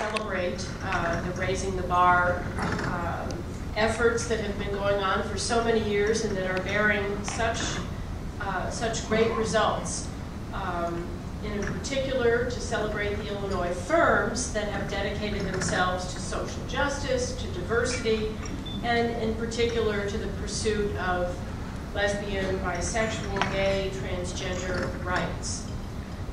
celebrate the Raising the Bar efforts that have been going on for so many years and that are bearing such great results. In particular, to celebrate the Illinois firms that have dedicated themselves to social justice, to diversity, and in particular to the pursuit of lesbian, bisexual, gay, transgender rights.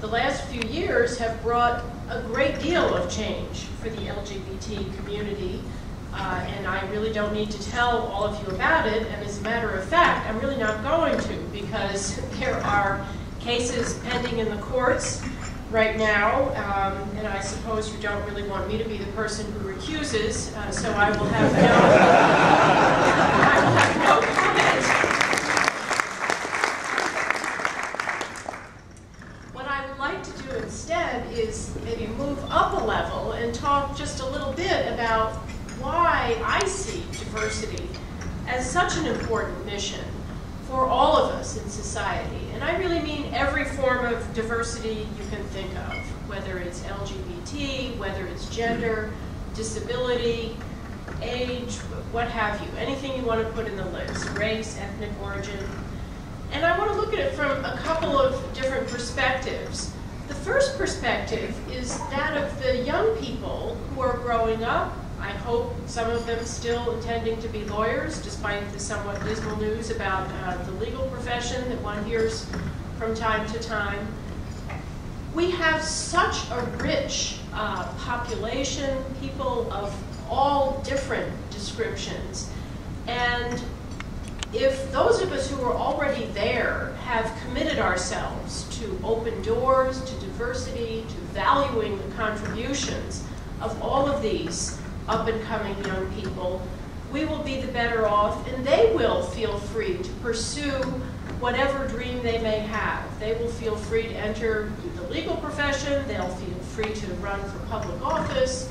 The last few years have brought a great deal of change for the LGBT community, and I really don't need to tell all of you about it, and as a matter of fact, I'm really not going to, because there are cases pending in the courts right now, and I suppose you don't really want me to be the person who recuses, so I will have no comment. What I would like to do instead is maybe move up a level and talk just a little bit about why I see diversity as such an important mission for all of us in society. And I really mean every form of diversity you can think of, whether it's LGBT, whether it's gender, disability, age, what have you, anything you want to put in the list, race, ethnic origin. And I want to look at it from a couple of different perspectives. The first perspective is that of the young people who are growing up. I hope some of them still intending to be lawyers, despite the somewhat dismal news about the legal profession that one hears from time to time. We have such a rich population, people of all different descriptions. And if those of us who are already there have committed ourselves to open doors, to diversity, to valuing the contributions of all of these up-and-coming young people, we will be the better off, and they will feel free to pursue whatever dream they may have. They will feel free to enter the legal profession, they'll feel free to run for public office,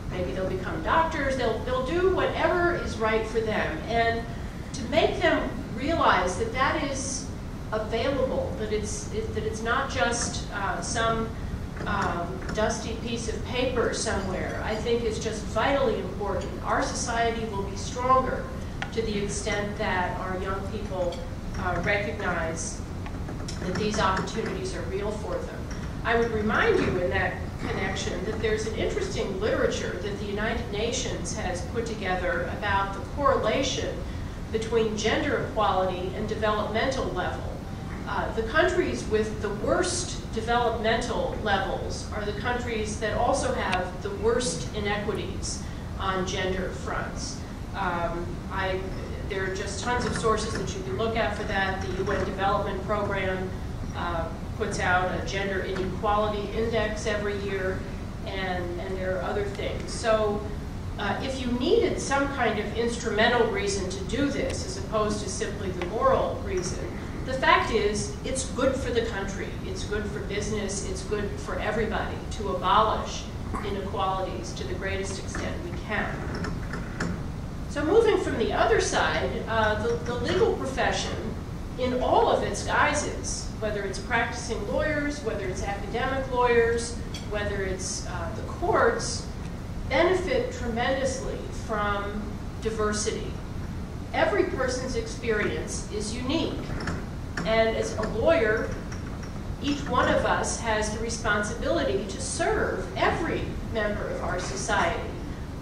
maybe they'll become doctors, they'll do whatever is right for them. And to make them realize that that is available, that it's not just some dusty piece of paper somewhere, I think is just vitally important. Our society will be stronger to the extent that our young people recognize that these opportunities are real for them. I would remind you in that connection that there's an interesting literature that the United Nations has put together about the correlation between gender equality and developmental level. The countries with the worst developmental levels are the countries that also have the worst inequities on gender fronts. There are just tons of sources that you can look at for that. The UN Development Program puts out a gender inequality index every year, and there are other things. So if you needed some kind of instrumental reason to do this, as opposed to simply the moral reason, the fact is, it's good for the country, it's good for business, it's good for everybody to abolish inequalities to the greatest extent we can. So moving from the other side, the legal profession, in all of its guises, whether it's practicing lawyers, whether it's academic lawyers, whether it's the courts, benefit tremendously from diversity. Every person's experience is unique. And as a lawyer, each one of us has the responsibility to serve every member of our society.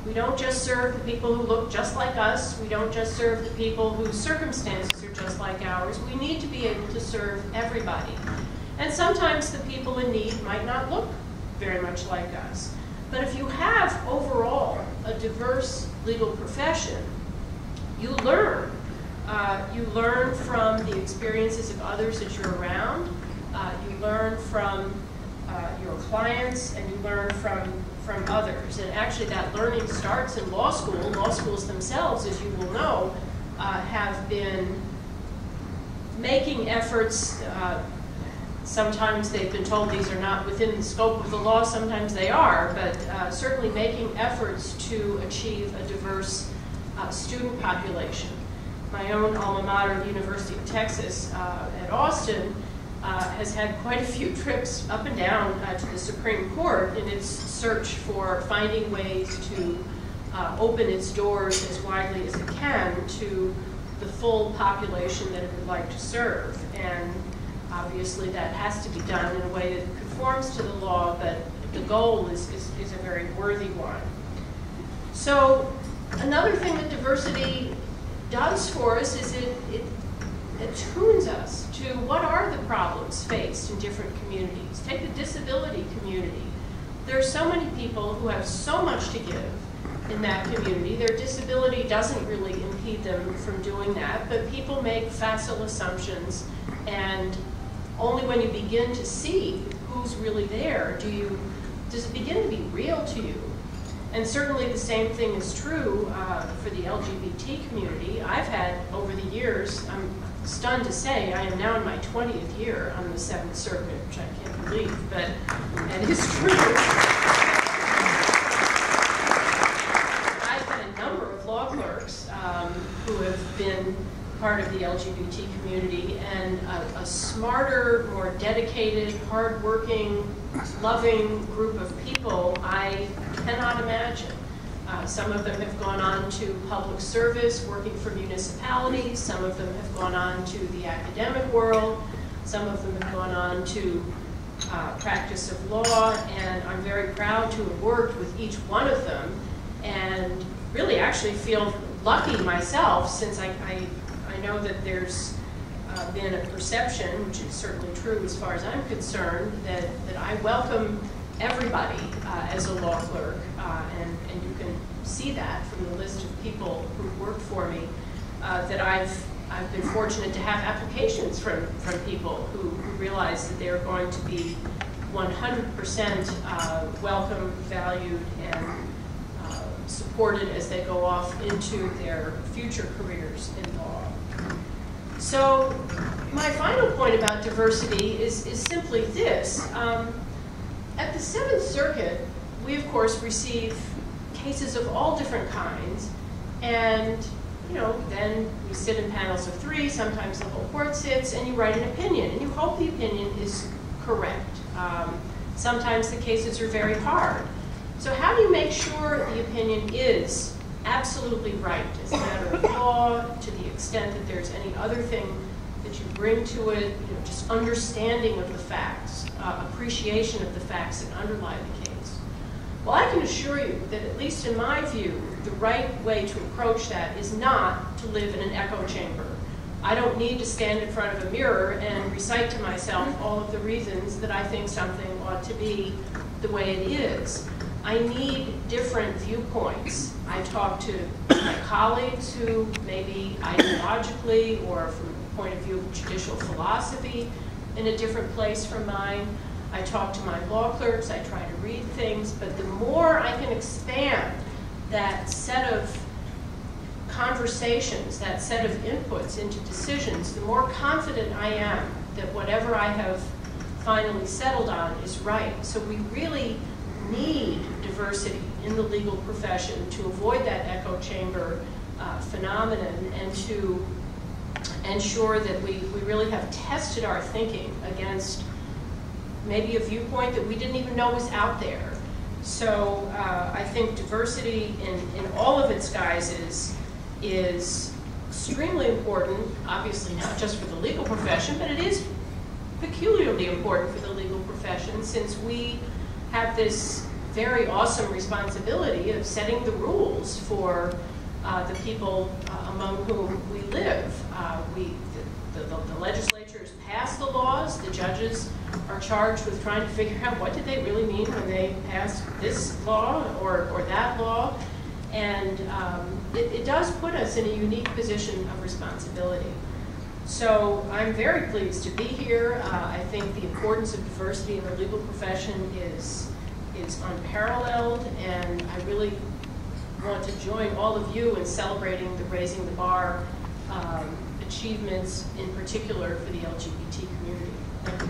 We don't just serve the people who look just like us. We don't just serve the people whose circumstances are just like ours. We need to be able to serve everybody. And sometimes the people in need might not look very much like us. But if you have overall a diverse legal profession, you learn. You learn from the experiences of others that you're around. You learn from your clients, and you learn from others. And actually that learning starts in law school. Law schools themselves, as you will know, have been making efforts. Sometimes they've been told these are not within the scope of the law, sometimes they are, but certainly making efforts to achieve a diverse student population. My own alma mater, the University of Texas at Austin, has had quite a few trips up and down to the Supreme Court in its search for finding ways to open its doors as widely as it can to the full population that it would like to serve. And obviously that has to be done in a way that conforms to the law, but the goal is a very worthy one. So another thing that diversity does for us is it attunes us to what are the problems faced in different communities. Take the disability community. There are so many people who have so much to give in that community. Their disability doesn't really impede them from doing that, but people make facile assumptions, and only when you begin to see who's really there does it begin to be real to you. And certainly the same thing is true for the LGBT community. I've had, over the years, I'm stunned to say, I am now in my 20th year on the 7th Circuit, which I can't believe, but it is true. I've had a number of law clerks who have been part of the LGBT community, and a smarter, more dedicated, hardworking, loving group of people I cannot imagine. Some of them have gone on to public service, working for municipalities. Some of them have gone on to the academic world. Some of them have gone on to practice of law, and I'm very proud to have worked with each one of them, and really actually feel lucky myself, since I know that there's been a perception, which is certainly true as far as I'm concerned, that I welcome everybody as a law clerk, and you can see that from the list of people who worked for me, that I've been fortunate to have applications from people who realize that they're going to be 100% welcome, valued, and supported as they go off into their future careers in law. So my final point about diversity is simply this. At the 7th Circuit, we of course receive cases of all different kinds, and then we sit in panels of 3, sometimes the whole court sits, and you write an opinion, and you hope the opinion is correct. Sometimes the cases are very hard. So how do you make sure the opinion is absolutely right as a matter of law, to the extent that there's any other thing that you bring to it, just understanding of the facts, appreciation of the facts that underlie the case? Well, I can assure you that, at least in my view, the right way to approach that is not to live in an echo chamber. I don't need to stand in front of a mirror and recite to myself all of the reasons that I think something ought to be the way it is. I need different viewpoints. I talk to my colleagues who maybe ideologically or from the point of view of judicial philosophy in a different place from mine. I talk to my law clerks, I try to read things, but the more I can expand that set of conversations, that set of inputs into decisions, the more confident I am that whatever I have finally settled on is right. So we really need diversity in the legal profession to avoid that echo chamber phenomenon, and to ensure that we really have tested our thinking against maybe a viewpoint that we didn't even know was out there. So I think diversity in all of its guises is extremely important, obviously not just for the legal profession, but it is peculiarly important for the legal profession, since we have this very awesome responsibility of setting the rules for the people among whom we live. The legislatures pass the laws, the judges are charged with trying to figure out what did they really mean when they passed this law or that law, and it does put us in a unique position of responsibility. So I'm very pleased to be here. I think the importance of diversity in the legal profession is unparalleled, and I really want to join all of you in celebrating the Raising the Bar achievements, in particular for the LGBT community. Thank you.